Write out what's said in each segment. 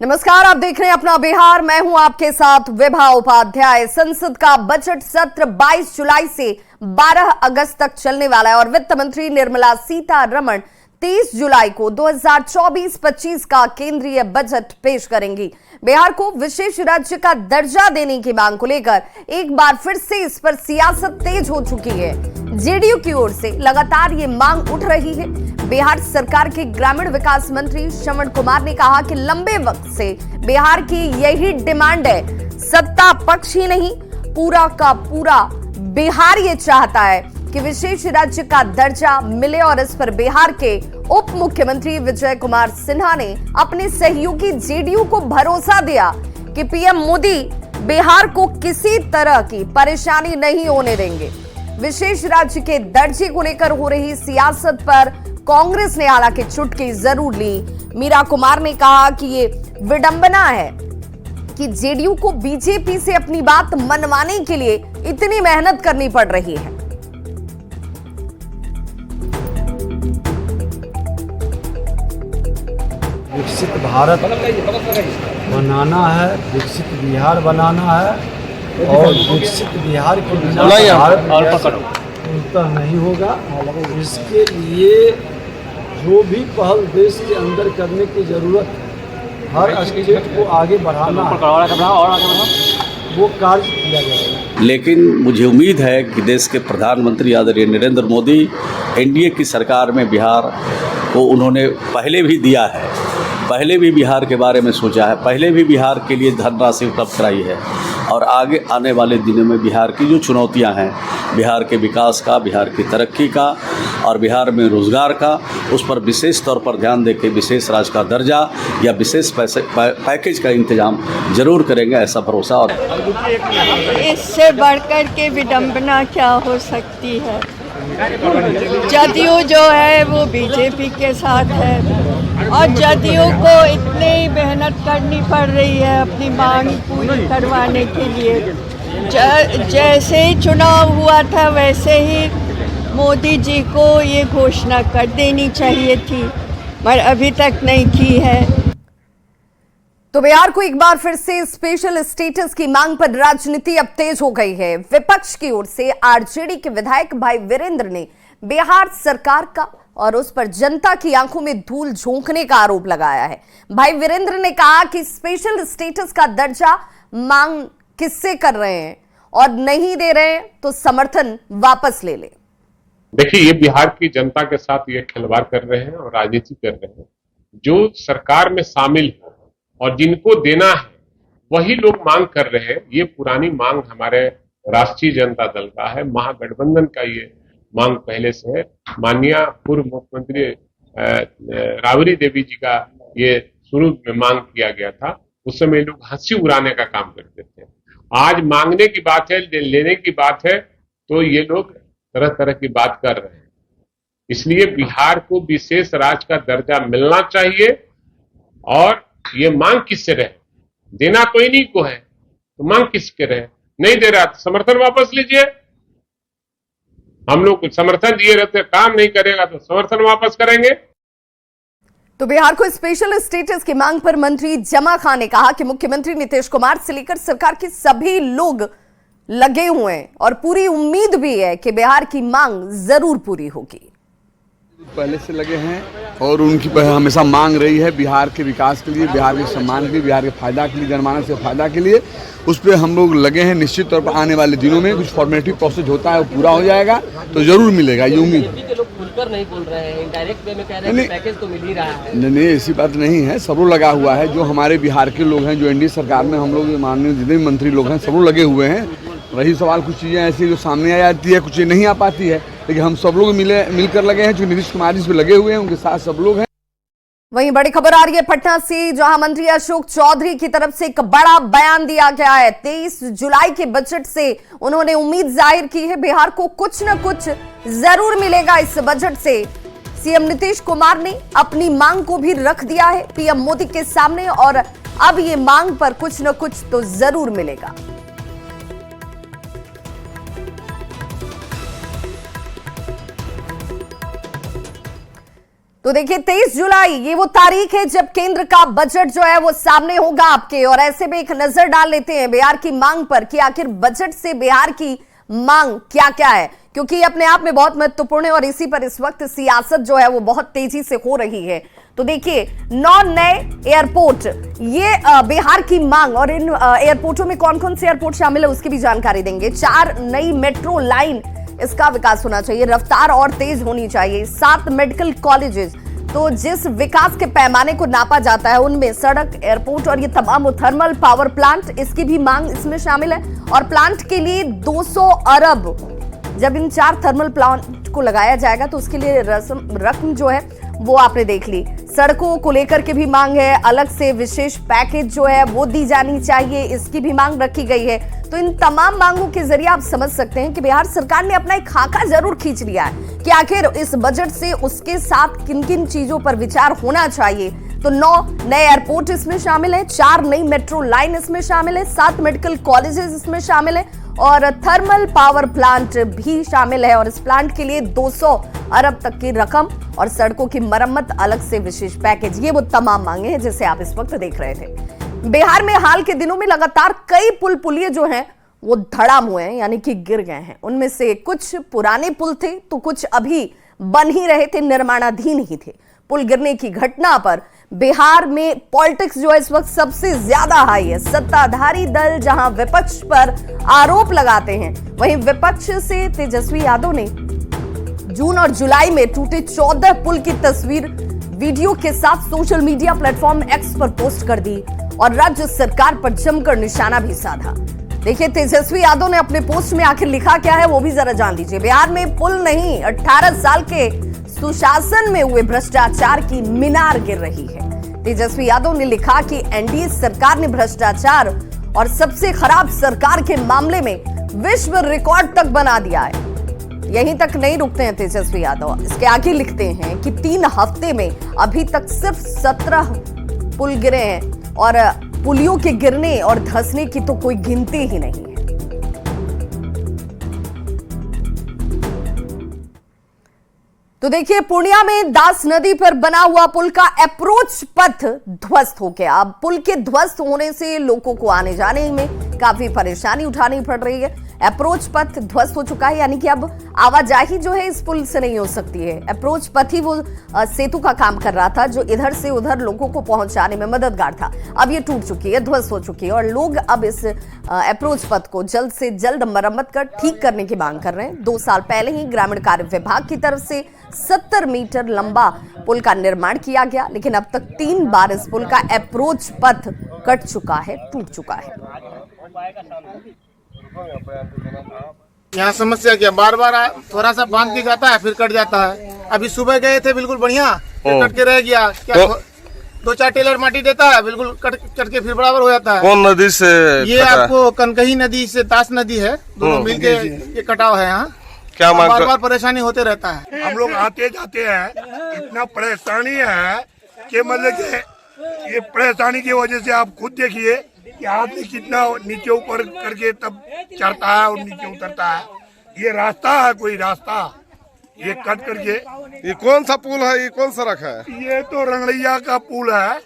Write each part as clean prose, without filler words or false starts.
नमस्कार, आप देख रहे हैं अपना बिहार। मैं हूं आपके साथ विभा उपाध्याय। संसद का बजट सत्र 22 जुलाई से 12 अगस्त तक चलने वाला है और वित्त मंत्री निर्मला सीतारमण 30 जुलाई को 2024-25 का केंद्रीय बजट पेश करेंगी। बिहार को विशेष राज्य का दर्जा देने की मांग को लेकर एक बार फिर से इस पर सियासत तेज हो चुकी है। जेडीयू की ओर से लगातार ये मांग उठ रही है। बिहार सरकार के ग्रामीण विकास मंत्री श्रवण कुमार ने कहा कि लंबे वक्त से बिहार की यही डिमांड है। सत्ता पक्ष ही नहीं, पूरा का पूरा बिहार ये चाहता है कि विशेष राज्य का दर्जा मिले और इस पर बिहार के उप मुख्यमंत्री विजय कुमार सिन्हा ने अपने सहयोगी जेडीयू को भरोसा दिया कि पीएम मोदी बिहार को किसी तरह की परेशानी नहीं होने देंगे। विशेष राज्य के दर्जे को लेकर हो रही सियासत पर कांग्रेस ने हालांकि चुटकी जरूर ली। मीरा कुमार ने कहा कि ये विडंबना है कि जेडीयू को बीजेपी से अपनी बात मनवाने के लिए इतनी मेहनत करनी पड़ रही है। विकसित भारत बनाना है, विकसित बिहार बनाना है और विकसित बिहार के बिना भारत उन्नत नहीं होगा। इसके लिए जो भी पहल देश के अंदर करने की जरूरत है, हर स्टेट को आगे बढ़ाना वो कार्य किया जाएगा। लेकिन मुझे उम्मीद है कि देश के प्रधानमंत्री आदरणीय नरेंद्र मोदी एनडीए की सरकार में बिहार को उन्होंने पहले भी दिया है, पहले भी बिहार के बारे में सोचा है, पहले भी बिहार के लिए धनराशि उपलब्ध कराई है और आगे आने वाले दिनों में बिहार की जो चुनौतियां हैं, बिहार के विकास का, बिहार की तरक्की का और बिहार में रोजगार का, उस पर विशेष तौर पर ध्यान देकर विशेष राज्य का दर्जा या विशेष पैकेज का इंतजाम जरूर करेंगे, ऐसा भरोसा। और इससे बढ़कर के विडंबना क्या हो सकती है। जदयू जो है वो बीजेपी के साथ है और जदयू को इतनी मेहनत करनी पड़ रही है अपनी मांग पूरी करवाने के लिए। जैसे ही चुनाव हुआ था वैसे ही मोदी जी को ये घोषणा कर देनी चाहिए थी, पर अभी तक नहीं की है। तो बिहार को एक बार फिर से स्पेशल स्टेटस की मांग पर राजनीति अब तेज हो गई है। विपक्ष की ओर से आरजेडी के विधायक भाई वीरेंद्र ने बिहार सरकार का और उस पर जनता की आंखों में धूल झोंकने का आरोप लगाया है। भाई वीरेंद्र ने कहा कि स्पेशल स्टेटस का दर्जा मांग किससे कर रहे हैं और नहीं दे रहे हैं तो समर्थन वापस ले ले। देखिए, ये बिहार की जनता के साथ ये खिलवाड़ कर रहे हैं और राजनीति कर रहे हैं। जो सरकार में शामिल है और जिनको देना है वही लोग मांग कर रहे हैं। ये पुरानी मांग हमारे राष्ट्रीय जनता दल का है, महागठबंधन का ये मांग पहले से है। माननीय पूर्व मुख्यमंत्री राबड़ी देवी जी का ये शुरू में मांग किया गया था, उस समय लोग हंसी उड़ाने का काम करते थे। आज मांगने की बात है, लेने की बात है, तो ये लोग तरह तरह की बात कर रहे हैं। इसलिए बिहार को विशेष राज्य का दर्जा मिलना चाहिए और ये मांग किससे रहे, देना तो इन्हीं को है, तो मांग किसके रहे। नहीं दे रहा तो समर्थन वापस लीजिए। हम लोग समर्थन दिए रहते, काम नहीं करेगा तो समर्थन वापस करेंगे। तो बिहार को स्पेशल स्टेटस की मांग पर मंत्री जमा खान ने कहा कि मुख्यमंत्री नीतीश कुमार से लेकर सरकार के सभी लोग लगे हुए हैं और पूरी उम्मीद भी है कि बिहार की मांग जरूर पूरी होगी। पहले से लगे हैं और उनकी हमेशा मांग रही है बिहार के विकास के लिए, बिहार के सम्मान के लिए, बिहार के फायदा के लिए, जनमानस के फायदा के लिए। उस पर हम लोग लगे हैं। निश्चित तौर पर आने वाले दिनों में कुछ फॉर्मेलिटी प्रोसेस होता है वो पूरा हो जाएगा तो जरूर मिलेगा, ये उम्मीद। लोग खुलकर नहीं बोल रहे हैं, इनडायरेक्ट वे में कह रहे हैं पैकेज तो मिल ही रहा है। नहीं, ऐसी बात नहीं है। सब लोग लगा हुआ है। जो हमारे बिहार के लोग हैं, जो एनडीए सरकार में हम लोग माननीय जितने भी मंत्री लोग हैं, सब लोग लगे हुए हैं। रही सवाल कुछ चीज़ें ऐसी जो सामने आ जाती है, कुछ चीज़ें नहीं आ पाती है, लेकिन हम सब लोग मिलकर लगे हैं। जो नीतीश कुमार जी इस पे लगे हुए हैं, उनके साथ सब लोग हैं। वहीं बड़ी खबर आ रही है पटना से, जहां मंत्री अशोक चौधरी की तरफ से एक बड़ा बयान दिया गया है। 23 जुलाई के बजट से उन्होंने उम्मीद जाहिर की है बिहार को कुछ न कुछ जरूर मिलेगा इस बजट से। सीएम नीतीश कुमार ने अपनी मांग को भी रख दिया है पीएम मोदी के सामने और अब ये मांग पर कुछ न कुछ तो जरूर मिलेगा। तो देखिए 23 जुलाई ये वो तारीख है जब केंद्र का बजट जो है वो सामने होगा आपके। और ऐसे में एक नजर डाल लेते हैं बिहार की मांग पर कि आखिर बजट से बिहार की मांग क्या क्या है, क्योंकि ये अपने आप में बहुत महत्वपूर्ण है और इसी पर इस वक्त सियासत जो है वो बहुत तेजी से हो रही है। तो देखिए 9 नए एयरपोर्ट, ये बिहार की मांग, और इन एयरपोर्टों में कौन कौन से एयरपोर्ट शामिल है उसकी भी जानकारी देंगे। 4 नई मेट्रो लाइन, इसका विकास होना चाहिए, रफ्तार और तेज होनी चाहिए। 7 मेडिकल कॉलेजेस, तो जिस विकास के पैमाने को नापा जाता है उनमें सड़क, एयरपोर्ट और ये तमाम थर्मल पावर प्लांट, इसकी भी मांग इसमें शामिल है। और प्लांट के लिए 200 अरब, जब इन 4 थर्मल प्लांट को लगाया जाएगा तो उसके लिए रकम जो है वो आपने देख ली। सड़कों को लेकर के भी मांग है, अलग से विशेष पैकेज जो है वो दी जानी चाहिए, इसकी भी मांग रखी गई है। तो इन तमाम मांगों के जरिए आप समझ सकते हैं कि बिहार सरकार ने अपना एक खाका जरूर खींच लिया है कि आखिर इस बजट से उसके साथ किन किन चीजों पर विचार होना चाहिए। तो 9 नए एयरपोर्ट इसमें शामिल है, 4 नई मेट्रो लाइन इसमें शामिल है, 7 मेडिकल कॉलेजेस इसमें शामिल है और थर्मल पावर प्लांट भी शामिल है। और इस प्लांट के लिए 200 अरब तक की रकम और सड़कों की मरम्मत, अलग से विशेष पैकेज, ये वो तमाम मांगे हैं जिसे आप इस वक्त देख रहे थे। बिहार में हाल के दिनों में लगातार कई पुल पुलिये जो हैं वो धड़ाम हुए हैं, यानी कि गिर गए हैं। उनमें से कुछ पुराने पुल थे तो कुछ अभी बन ही रहे थे, निर्माणाधीन ही थे। पुल गिरने की घटना पर बिहार में पॉलिटिक्स जो है इस वक्त सबसे ज्यादा हाई है। सत्ताधारी दल जहां विपक्ष पर आरोप लगाते हैं, वहीं विपक्ष से तेजस्वी यादव ने जून और जुलाई में टूटे 14 पुल की तस्वीर वीडियो के साथ सोशल मीडिया प्लेटफॉर्म एक्स पर पोस्ट कर दी और राज्य सरकार पर जमकर निशाना भी साधा। देखिए तेजस्वी यादव ने अपने पोस्ट में आखिर लिखा क्या है वो भी जरा जान लीजिए। बिहार में पुल नहीं, 18 साल के सुशासन में हुए भ्रष्टाचार की मीनार गिर रही है। तेजस्वी यादव ने लिखा कि एनडीए सरकार ने भ्रष्टाचार और सबसे खराब सरकार के मामले में विश्व रिकॉर्ड तक बना दिया है। यहीं तक नहीं रुकते हैं तेजस्वी यादव, इसके आगे लिखते हैं कि 3 हफ्ते में अभी तक सिर्फ 17 पुल गिरे हैं और पुलियों के गिरने और धंसने की तो कोई गिनती ही नहीं है। तो देखिए पूर्णिया में दास नदी पर बना हुआ पुल का अप्रोच पथ ध्वस्त हो गया। अब पुल के ध्वस्त होने से लोगों को आने जाने में काफी परेशानी उठानी पड़ रही है। अप्रोच पथ ध्वस्त हो चुका है, यानी कि अब आवाजाही जो है इस पुल से नहीं हो सकती है। अप्रोच पथ ही वो सेतु का काम कर रहा था जो इधर से उधर लोगों को पहुंचाने में मददगार था। अब ये टूट चुकी है, ध्वस्त हो चुकी है और लोग अब इस अप्रोच पथ को जल्द से जल्द मरम्मत कर ठीक करने की मांग कर रहे हैं। 2 साल पहले ही ग्रामीण कार्य विभाग की तरफ से 70 मीटर लंबा पुल का निर्माण किया गया, लेकिन अब तक 3 बार इस पुल का अप्रोच पथ कट चुका है, टूट चुका है। यहाँ समस्या क्या, बार बार थोड़ा सा बांध दिखाता है फिर कट जाता है। अभी सुबह गए थे बिल्कुल बढ़िया, फिर कट के रह गया। क्या 2-4 टेलर माटी देता है, बिल्कुल कट के फिर बराबर हो जाता है। कौन नदी से? ये आपको कनकही नदी से दास नदी है, दोनों मिलके ये कटाव है। यहाँ क्या बार बार परेशानी होते रहता है। हम लोग आते जाते हैं, इतना परेशानी है कि मतलब कि ये परेशानी की वजह से आप खुद देखिए कि आदमी कितना नीचे ऊपर करके तब चढ़ता है और नीचे उतरता है। ये रास्ता है, कोई रास्ता ये कट करके। ये कौन सा पुल है, ये कौन सड़क है? ये तो रंगड़ैया का पुल है,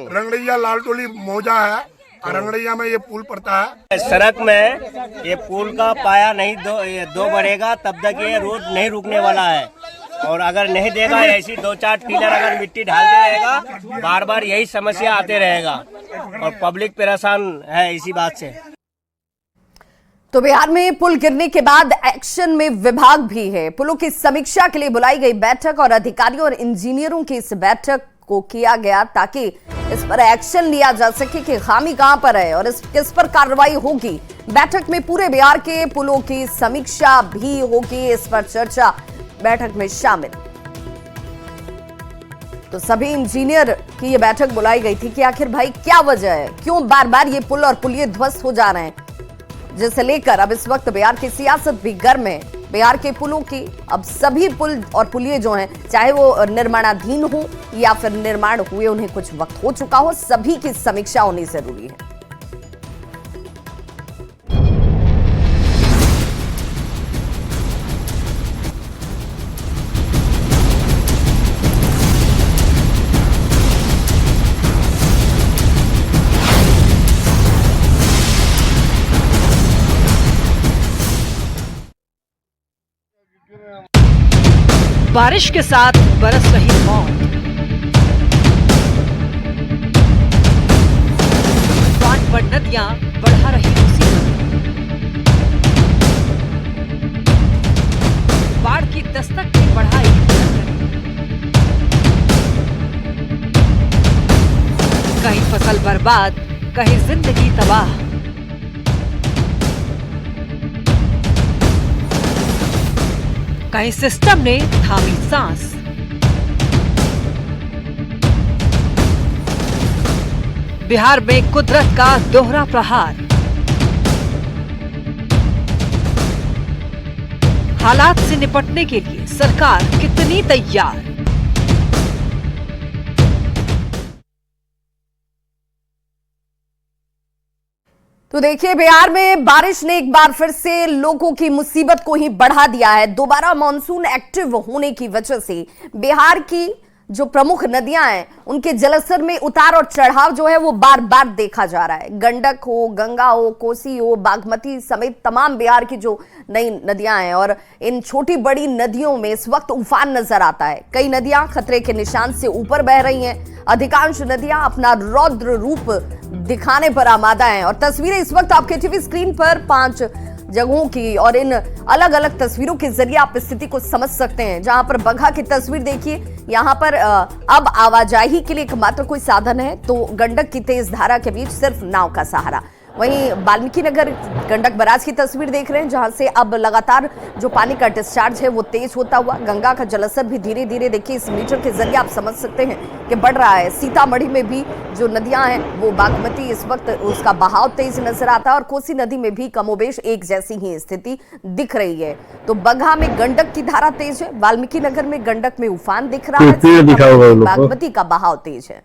रंगड़ैया लालटोली मौजा है, रंगड़ैया में ये पुल पड़ता है। सड़क में ये पुल का पाया नहीं दो बढ़ेगा तब तक ये रोड नहीं रुकने वाला है। और अगर नहीं देगा ऐसी 2-4 टीलर अगर मिट्टी डालते रहेगा, बार बार यही समस्या आते रहेगा और पब्लिक परेशान है इसी बात से। तो बिहार में पुल गिरने के बाद एक्शन में विभाग भी है। पुलों की समीक्षा के लिए बुलाई गई बैठक और अधिकारियों और इंजीनियरों की इस बैठक को किया गया ताकि इस पर एक्शन लिया जा सके कि खामी कहां पर है और किस पर कार्रवाई होगी। बैठक में पूरे बिहार के पुलों की समीक्षा भी होगी, इस पर चर्चा बैठक में शामिल। तो सभी इंजीनियर की ये बैठक बुलाई गई थी कि आखिर भाई क्या वजह है, क्यों बार बार ये पुल और पुलिये ध्वस्त हो जा रहे हैं, जिसे लेकर अब इस वक्त बिहार की सियासत भी गर्म है। बिहार के पुलों की अब सभी पुल और पुलिये जो हैं, चाहे वो निर्माणाधीन हो या फिर निर्माण हुए उन्हें कुछ वक्त हो चुका हो, सभी की समीक्षा होनी जरूरी है। बारिश के साथ बरस रही मौत, बांध पर नदियां बढ़ा रही मुसीबत, बाढ़ की दस्तक ने बढ़ाई कहीं फसल बर्बाद, कहीं जिंदगी तबाह। कहीं सिस्टम ने थामी सांस। बिहार में कुदरत का दोहरा प्रहार। हालात से निपटने के लिए सरकार कितनी तैयार? तो देखिए, बिहार में बारिश ने एक बार फिर से लोगों की मुसीबत को ही बढ़ा दिया है। दोबारा मानसून एक्टिव होने की वजह से बिहार की जो प्रमुख नदियां हैं उनके जलस्तर में उतार और चढ़ाव जो है वो बार बार देखा जा रहा है। गंडक हो, गंगा हो, कोसी हो, बागमती समेत तमाम बिहार की जो नई नदियां हैं और इन छोटी बड़ी नदियों में इस वक्त उफान नजर आता है। कई नदियां खतरे के निशान से ऊपर बह रही हैं। अधिकांश नदियां अपना रौद्र रूप दिखाने पर आमादा हैं और तस्वीरें इस वक्त आपके टीवी स्क्रीन पर 5 जगहों की और इन अलग अलग तस्वीरों के जरिए आप स्थिति को समझ सकते हैं। जहां पर बगहा की तस्वीर देखिए, यहां पर अब आवाजाही के लिए एकमात्र कोई साधन है तो गंडक की तेज धारा के बीच सिर्फ नाव का सहारा। वहीं वाल्मीकि नगर गंडक बराज की तस्वीर देख रहे हैं जहां से अब लगातार जो पानी का डिस्चार्ज है वो तेज होता हुआ, गंगा का जलस्तर भी धीरे धीरे देखिए इस मीटर के जरिए आप समझ सकते हैं कि बढ़ रहा है। सीतामढ़ी में भी जो नदियां हैं वो बागमती इस वक्त उसका बहाव तेज नजर आता है और कोसी नदी में भी कमोबेश एक जैसी ही स्थिति दिख रही है। तो बगहा में गंडक की धारा तेज है, वाल्मीकि नगर में गंडक में उफान दिख रहा है, बागमती का बहाव तेज है।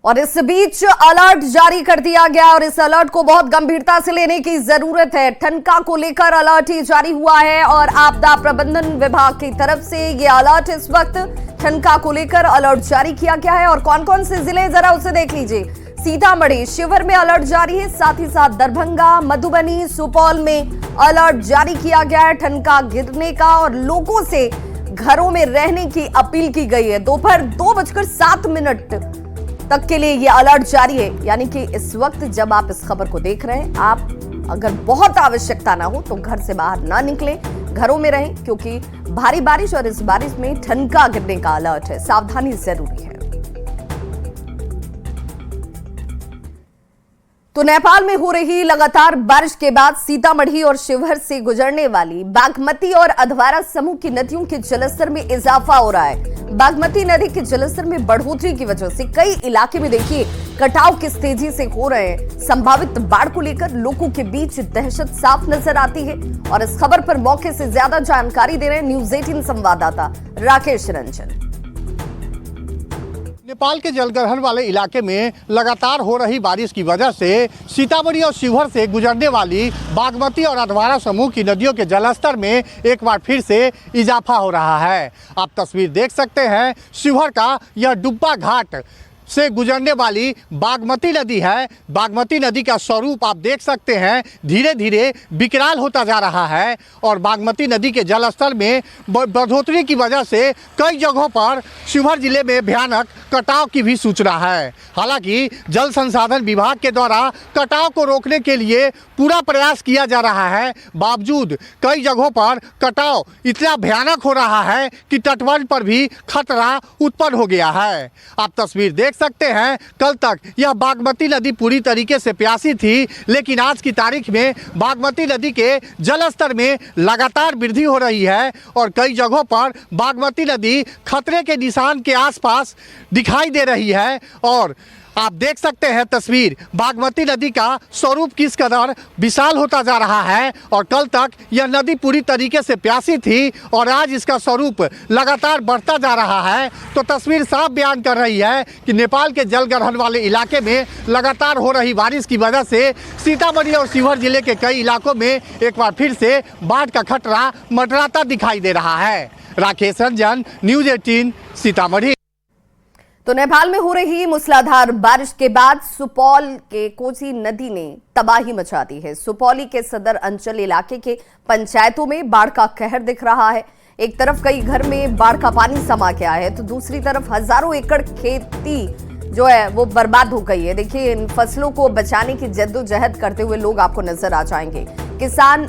और इस बीच अलर्ट जारी कर दिया गया और इस अलर्ट को बहुत गंभीरता से लेने की जरूरत है। ठनका को लेकर अलर्ट ही जारी हुआ है और आपदा प्रबंधन विभाग की तरफ से ये अलर्ट इस वक्त ठनका को लेकर अलर्ट जारी किया गया है। और कौन कौन से जिले जरा उसे देख लीजिए। सीतामढ़ी, शिवहर में अलर्ट जारी है, साथ ही साथ दरभंगा, मधुबनी, सुपौल में अलर्ट जारी किया गया है ठनका गिरने का और लोगों से घरों में रहने की अपील की गई है। दोपहर 2:07 तक के लिए ये अलर्ट जारी है। यानी कि इस वक्त जब आप इस खबर को देख रहे हैं, आप अगर बहुत आवश्यकता ना हो तो घर से बाहर ना निकलें, घरों में रहें, क्योंकि भारी बारिश और इस बारिश में ठनका गिरने का अलर्ट है। सावधानी जरूरी है। तो नेपाल में हो रही लगातार बारिश के बाद सीतामढ़ी और शिवहर से गुजरने वाली बागमती और अधवारा समूह की नदियों के जलस्तर में इजाफा हो रहा है। बागमती नदी के जलस्तर में बढ़ोतरी की वजह से कई इलाके में देखिए कटाव किस तेजी से हो रहे हैं। संभावित बाढ़ को लेकर लोगों के बीच दहशत साफ नजर आती है और इस खबर पर मौके से ज्यादा जानकारी दे रहे हैं न्यूज़ 18 संवाददाता राकेश रंजन। नेपाल के जलग्रहण वाले इलाके में लगातार हो रही बारिश की वजह से सीतामढ़ी और शिवहर से गुजरने वाली बागमती और अधवारा समूह की नदियों के जलस्तर में एक बार फिर से इजाफा हो रहा है। आप तस्वीर देख सकते हैं, शिवहर का यह डुब्बा घाट से गुजरने वाली बागमती नदी है। बागमती नदी का स्वरूप आप देख सकते हैं, धीरे धीरे विकराल होता जा रहा है और बागमती नदी के जलस्तर में बढ़ोतरी की वजह से कई जगहों पर शिवहर जिले में भयानक कटाव की भी सूचना है। हालांकि जल संसाधन विभाग के द्वारा कटाव को रोकने के लिए पूरा प्रयास किया जा रहा है, बावजूद कई जगहों पर कटाव इतना भयानक हो रहा है कि तटबंध पर भी खतरा उत्पन्न हो गया है। आप तस्वीर देख सकते हैं, कल तक यह बागमती नदी पूरी तरीके से प्यासी थी, लेकिन आज की तारीख में बागमती नदी के जलस्तर में लगातार वृद्धि हो रही है और कई जगहों पर बागमती नदी खतरे के निशान के आसपास दिखाई दे रही है। और आप देख सकते हैं तस्वीर, बागमती नदी का स्वरूप किस कदर विशाल होता जा रहा है और कल तक यह नदी पूरी तरीके से प्यासी थी और आज इसका स्वरूप लगातार बढ़ता जा रहा है। तो तस्वीर साफ बयान कर रही है कि नेपाल के जलग्रहण वाले इलाके में लगातार हो रही बारिश की वजह से सीतामढ़ी और शिवहर जिले के कई इलाकों में एक बार फिर से बाढ़ का खतरा मंडराता दिखाई दे रहा है। राकेश रंजन, न्यूज़ 18 सीतामढ़ी। तो नेपाल में हो रही मूसलाधार बारिश के बाद सुपौल के कोसी नदी ने तबाही मचा दी है। सुपौली के सदर अंचल इलाके के पंचायतों में बाढ़ का कहर दिख रहा है। एक तरफ कई घर में बाढ़ का पानी समा गया है तो दूसरी तरफ हजारों एकड़ खेती जो है वो बर्बाद हो गई है। देखिए, इन फसलों को बचाने की जद्दोजहद करते हुए लोग आपको नजर आ जाएंगे। किसान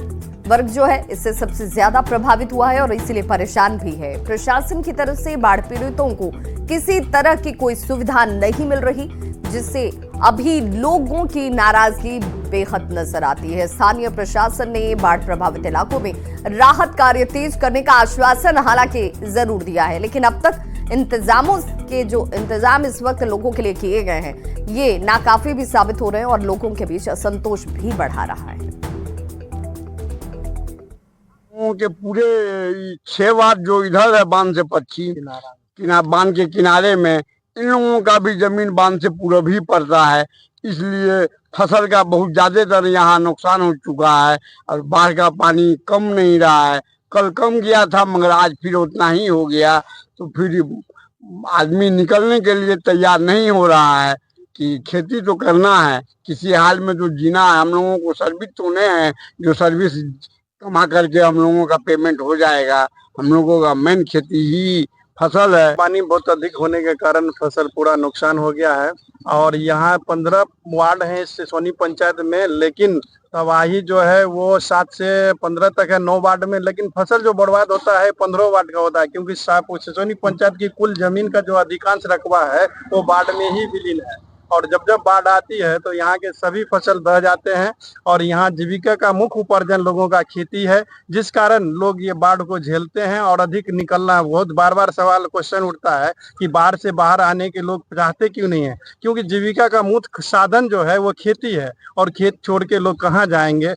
वर्ग जो है इससे सबसे ज्यादा प्रभावित हुआ है और इसीलिए परेशान भी है। प्रशासन की तरफ से बाढ़ पीड़ितों को किसी तरह की कोई सुविधा नहीं मिल रही, जिससे अभी लोगों की नाराजगी बेहद नजर आती है। स्थानीय प्रशासन ने बाढ़ प्रभावित इलाकों में राहत कार्य तेज करने का आश्वासन हालांकि जरूर दिया है, लेकिन अब तक इंतजाम इस वक्त लोगों के लिए किए गए हैं ये नाकाफी भी साबित हो रहे हैं और लोगों के बीच असंतोष भी बढ़ा रहा है। के पूरे 6 वार्ड जो इधर है बांध से पश्चिम बांध के किनारे में, इन लोगों का भी जमीन बांध से पूरब ही पड़ता है, इसलिए फसल का बहुत ज्यादातर यहाँ नुकसान हो चुका है और बाढ़ का पानी कम नहीं रहा है। कल कम गया था मगर आज फिर उतना ही हो गया, तो फिर आदमी निकलने के लिए तैयार नहीं हो रहा है कि खेती तो करना है, किसी हाल में तो जीना है। हम लोगों को सर्विस तो नहीं है जो सर्विस कमा करके हम लोगों का पेमेंट हो जाएगा। हम लोगों का मेन खेती ही फसल है। पानी बहुत अधिक होने के कारण फसल पूरा नुकसान हो गया है और यहाँ 15 वार्ड हैं इस सिसोनी पंचायत में, लेकिन तबाही जो है वो 7 से 15 तक है 9 वार्ड में, लेकिन फसल जो बर्बाद होता है 15 वार्ड का होता है, क्योंकि सिसोनी पंचायत की कुल जमीन का जो अधिकांश रकबा है वो बाढ़ में ही विलीन है और जब जब बाढ़ आती है तो यहाँ के सभी फसल बह जाते हैं और यहाँ जीविका का मुख्य उपार्जन लोगों का खेती है, जिस कारण लोग ये बाढ़ को झेलते हैं और अधिक निकलना बहुत बार सवाल क्वेश्चन उठता है कि बाढ़ से बाहर आने के लोग चाहते क्यों नहीं है, क्योंकि जीविका का मुख्य साधन जो है वो खेती है और खेत छोड़ के लोग कहाँ जाएंगे।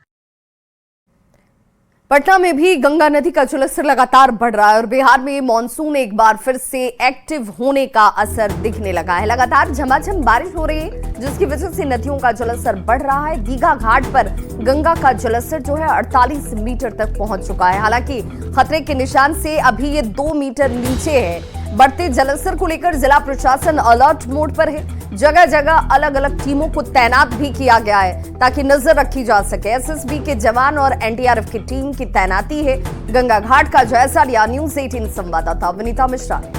पटना में भी गंगा नदी का जलस्तर लगातार बढ़ रहा है और बिहार में मानसून एक बार फिर से एक्टिव होने का असर दिखने लगा है। लगातार झमाझम बारिश हो रही है जिसकी वजह से नदियों का जलस्तर बढ़ रहा है। दीघा घाट पर गंगा का जलस्तर जो है 48 मीटर तक पहुंच चुका है। हालांकि खतरे के निशान से अभी ये 2 मीटर नीचे है। बढ़ते जलस्तर को लेकर जिला प्रशासन अलर्ट मोड पर है। जगह जगह अलग अलग टीमों को तैनात भी किया गया है ताकि नजर रखी जा सके। एसएसबी के जवान और एनडीआरएफ की टीम की तैनाती है। गंगा घाट का जायजा लिया न्यूज़ 18 संवाददाता विनीता मिश्रा ने।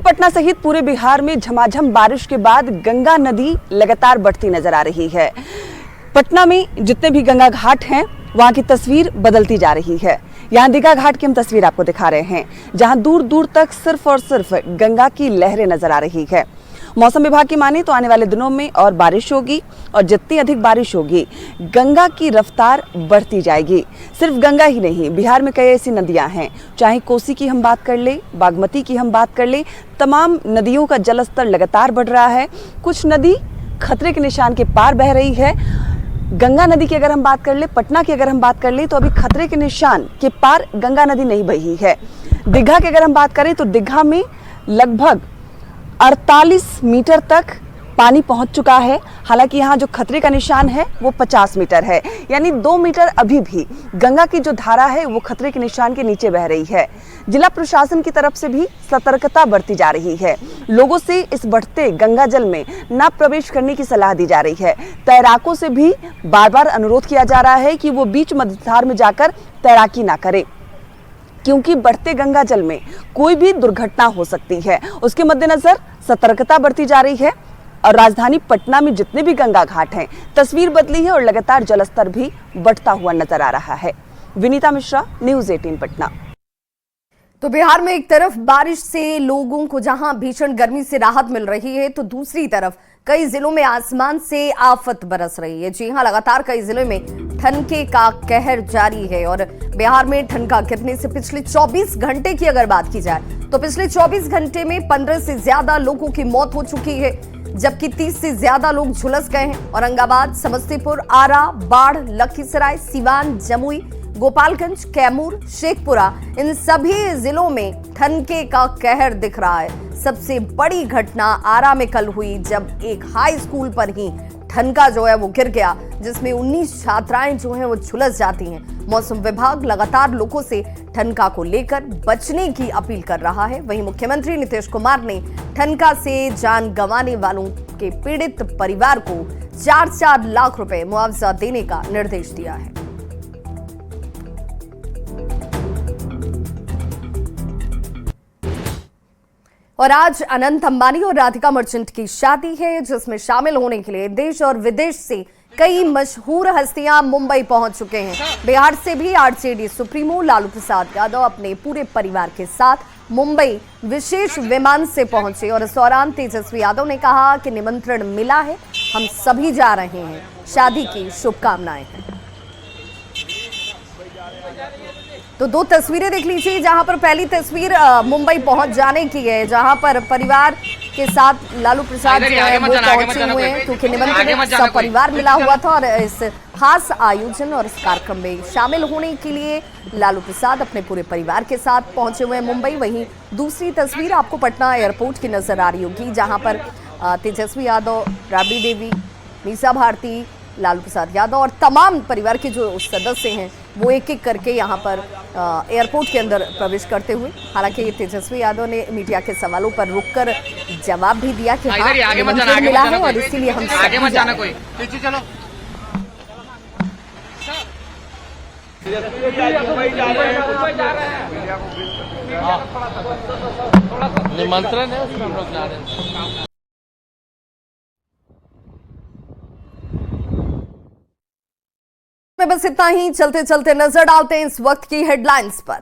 पटना सहित पूरे बिहार में झमाझम बारिश के बाद गंगा नदी लगातार बढ़ती नजर आ रही है। पटना में जितने भी गंगा घाट हैं वहां की तस्वीर बदलती जा रही है। यहाँ दीघा घाट की हम तस्वीर आपको दिखा रहे हैं, जहां दूर दूर तक सिर्फ और सिर्फ गंगा की लहरें नजर आ रही है। मौसम विभाग की माने तो आने वाले दिनों में और बारिश होगी और जितनी अधिक बारिश होगी गंगा की रफ्तार बढ़ती जाएगी। सिर्फ गंगा ही नहीं, बिहार में कई ऐसी नदियां हैं, चाहे कोसी की हम बात कर ले, बागमती की हम बात कर ले, तमाम नदियों का जलस्तर लगातार बढ़ रहा है। कुछ नदी खतरे के निशान के पार बह रही है। गंगा नदी की अगर हम बात कर ले, पटना की अगर हम बात कर ले तो अभी खतरे के निशान के पार गंगा नदी नहीं बही है। दीघा की अगर हम बात करें तो दीघा में लगभग 48 मीटर तक पानी पहुंच चुका है। हालांकि यहाँ जो खतरे का निशान है वो 50 मीटर है, यानी 2 मीटर अभी भी गंगा की जो धारा है वो खतरे के निशान के नीचे बह रही है। जिला प्रशासन की तरफ से भी सतर्कता बरती जा रही है। लोगों से इस बढ़ते गंगा जल में न प्रवेश करने की सलाह दी जा रही है। तैराकों से भी बार बार अनुरोध किया जा रहा है कि वो बीच मध्यधार में जाकर तैराकी ना करें, क्योंकि बढ़ते गंगा जल में कोई भी दुर्घटना हो सकती है। उसके मद्देनजर सतर्कता बरती जा रही है और राजधानी पटना में जितने भी गंगा घाट हैं तस्वीर बदली है और लगातार जलस्तर भी बढ़ता हुआ नजर आ रहा है। विनीता मिश्रा, न्यूज़ 18 पटना। तो बिहार में एक तरफ बारिश से लोगों को जहां भीषण गर्मी से राहत मिल रही है तो दूसरी तरफ कई जिलों में आसमान से आफत बरस रही है। जी हां, लगातार कई जिलों में ठनके का कहर जारी है और बिहार में ठनका गिरने से पिछले 24 घंटे की अगर बात की जाए तो पिछले 24 घंटे में 15 से ज्यादा लोगों की मौत हो चुकी है, जबकि 30 से ज्यादा लोग झुलस गए हैं। औरंगाबाद, समस्तीपुर, आरा, बाढ़, लखीसराय, सीवान, जमुई, गोपालगंज, कैमूर, शेखपुरा, इन सभी जिलों में ठनके का कहर दिख रहा है। सबसे बड़ी घटना आरा में कल हुई जब एक हाई स्कूल पर ही ठनका जो है वो गिर गया, जिसमें 19 छात्राएं जो हैं वो झुलस जाती हैं। मौसम विभाग लगातार लोगों से ठनका को लेकर बचने की अपील कर रहा है। वहीं मुख्यमंत्री नीतीश कुमार ने ठनका से जान गंवाने वालों के पीड़ित परिवार को 4-4 लाख रुपए मुआवजा देने का निर्देश दिया है। और आज अनंत अंबानी और राधिका मर्चेंट की शादी है, जिसमें शामिल होने के लिए देश और विदेश से कई मशहूर हस्तियां मुंबई पहुंच चुके हैं। बिहार से भी आरजेडी सुप्रीमो लालू प्रसाद यादव अपने पूरे परिवार के साथ मुंबई विशेष विमान से पहुंचे और इस दौरान तेजस्वी यादव ने कहा कि निमंत्रण मिला है, हम सभी जा रहे हैं, शादी की शुभकामनाएं हैं। तो दो तस्वीरें देख लीजिए, जहां पर पहली तस्वीर मुंबई पहुंच जाने की है, जहां पर परिवार के साथ लालू प्रसाद जो है वो पहुंचे हुए हैं, क्योंकि निमंत्रण सब परिवार मिला हुआ था और इस खास आयोजन और इस कार्यक्रम में शामिल होने के लिए लालू प्रसाद अपने पूरे परिवार के साथ पहुंचे हुए हैं मुंबई। वहीं दूसरी तस्वीर आपको पटना एयरपोर्ट की नजर आ रही होगी, जहां पर तेजस्वी यादव, राबड़ी देवी, मीसा भारती, लालू प्रसाद यादव और तमाम परिवार के जो सदस्य हैं वो एक एक करके यहाँ पर एयरपोर्ट के अंदर प्रवेश करते हुए। हालांकि तेजस्वी यादव ने मीडिया के सवालों पर रुककर जवाब भी दिया कि हाँ, निमंत्रण मिला है और इसीलिए हम आगे मत जाना कोई पीछे चलो। निमंत्रण है, उसमें हम लोग जा रहे हैं। बस इतना ही, चलते चलते नजर डालते हैं इस वक्त की हेडलाइंस पर।